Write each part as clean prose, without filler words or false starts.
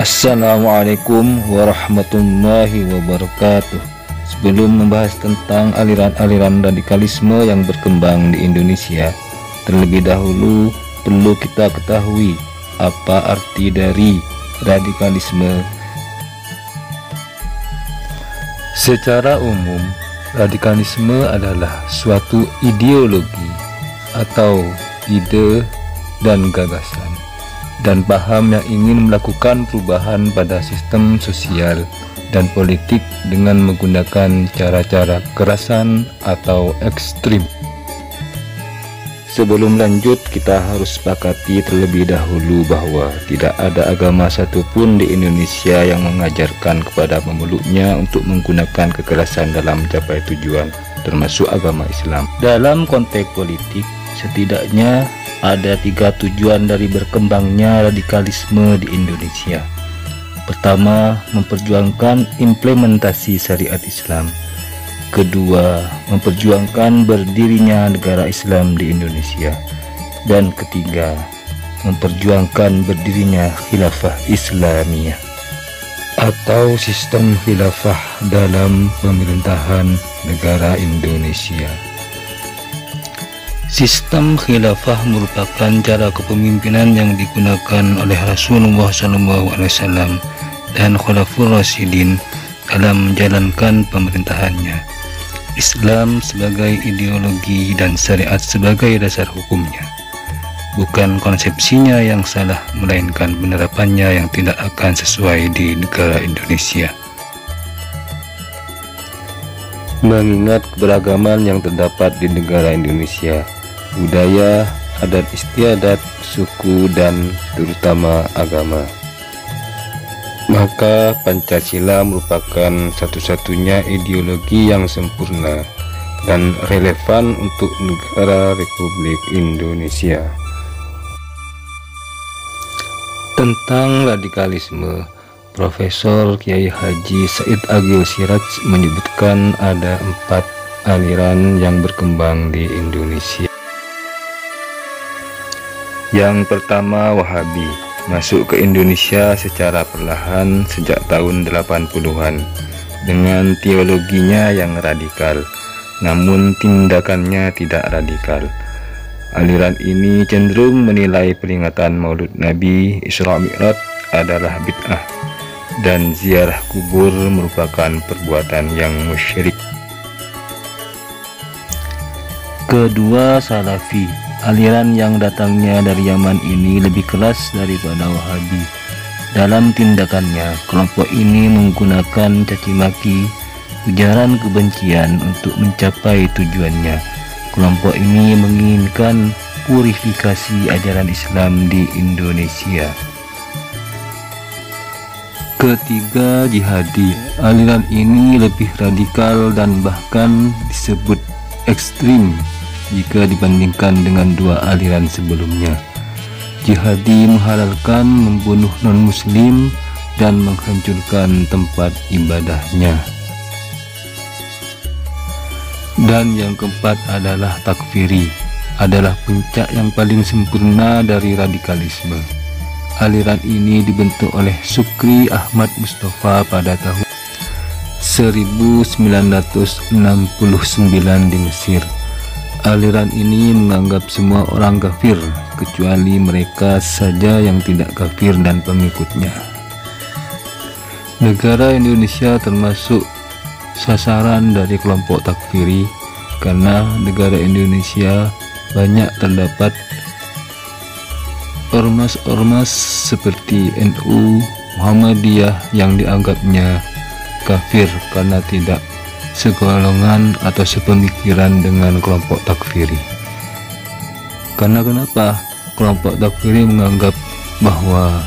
Assalamualaikum warahmatullahi wabarakatuh. Sebelum membahas tentang aliran-aliran radikalisme yang berkembang di Indonesia, terlebih dahulu perlu kita ketahui apa arti dari radikalisme. Secara umum, radikalisme adalah suatu ideologi atau ide dan gagasan dan paham yang ingin melakukan perubahan pada sistem sosial dan politik dengan menggunakan cara-cara kekerasan atau ekstrim. Sebelum lanjut, kita harus sepakati terlebih dahulu bahwa tidak ada agama satupun di Indonesia yang mengajarkan kepada pemeluknya untuk menggunakan kekerasan dalam mencapai tujuan, termasuk agama Islam. Dalam konteks politik, setidaknya ada 3 tujuan dari berkembangnya radikalisme di Indonesia. Pertama, memperjuangkan implementasi syariat Islam. Kedua, memperjuangkan berdirinya negara Islam di Indonesia. Dan ketiga, memperjuangkan berdirinya khilafah Islamiyah atau sistem khilafah dalam pemerintahan negara Indonesia. Sistem khilafah merupakan cara kepemimpinan yang digunakan oleh Rasulullah SAW dan Khulafaur Rasyidin dalam menjalankan pemerintahannya. Islam sebagai ideologi dan syariat sebagai dasar hukumnya. Bukan konsepsinya yang salah, melainkan penerapannya yang tidak akan sesuai di negara Indonesia. Mengingat keberagaman yang terdapat di negara Indonesia, budaya, adat istiadat, suku, dan terutama agama, maka Pancasila merupakan satu-satunya ideologi yang sempurna dan relevan untuk negara Republik Indonesia. Tentang radikalisme, Profesor Kiai Haji Said Agil Siraj menyebutkan ada 4 aliran yang berkembang di Indonesia. Yang pertama, Wahabi masuk ke Indonesia secara perlahan sejak tahun 80-an dengan teologinya yang radikal, namun tindakannya tidak radikal. Aliran ini cenderung menilai peringatan Maulud Nabi Isra Mi'raj adalah bid'ah dan ziarah kubur merupakan perbuatan yang musyrik. Kedua, Salafi. Aliran yang datangnya dari Yaman ini lebih keras daripada Wahabi. Dalam tindakannya, kelompok ini menggunakan caci maki, ujaran kebencian untuk mencapai tujuannya. Kelompok ini menginginkan purifikasi ajaran Islam di Indonesia. Ketiga, Jihadi. Aliran ini lebih radikal dan bahkan disebut ekstrim jika dibandingkan dengan 2 aliran sebelumnya. Jihadi menghalalkan membunuh non-muslim dan menghancurkan tempat ibadahnya. Dan yang keempat adalah takfiri, adalah puncak yang paling sempurna dari radikalisme. Aliran ini dibentuk oleh Syukri Ahmad Mustafa pada tahun 1969 di Mesir. Aliran ini menganggap semua orang kafir kecuali mereka saja yang tidak kafir dan pengikutnya. Negara Indonesia termasuk sasaran dari kelompok takfiri karena negara Indonesia banyak terdapat ormas-ormas seperti NU, Muhammadiyah yang dianggapnya kafir karena tidak segolongan atau sepemikiran dengan kelompok takfiri. Karena kenapa? Kelompok takfiri menganggap bahwa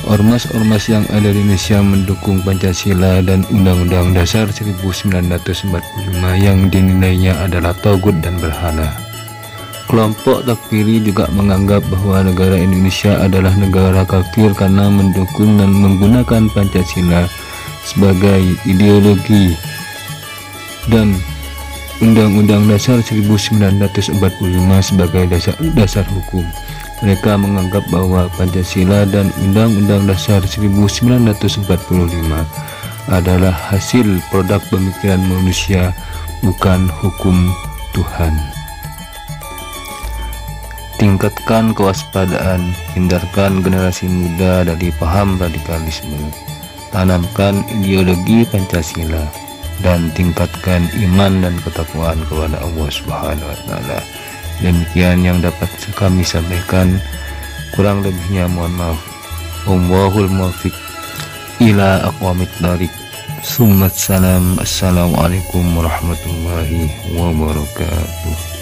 ormas-ormas yang ada di Indonesia mendukung Pancasila dan Undang-Undang Dasar 1945 yang dinilainya adalah togut dan berhala. Kelompok takfiri juga menganggap bahwa negara Indonesia adalah negara kafir karena mendukung dan menggunakan Pancasila sebagai ideologi dan Undang-Undang Dasar 1945 sebagai dasar hukum. Mereka menganggap bahwa Pancasila dan Undang-Undang Dasar 1945 adalah hasil produk pemikiran manusia, bukan hukum Tuhan. Tingkatkan kewaspadaan, hindarkan generasi muda dari paham radikalisme, tanamkan ideologi Pancasila, dan tingkatkan iman dan ketakwaan kepada Allah Subhanahu wa Ta'ala. Demikian yang dapat kami sampaikan, kurang lebihnya mohon maaf. Wallahul muwaffiq ila aqwamit thariq. Assalamualaikum warahmatullahi wabarakatuh.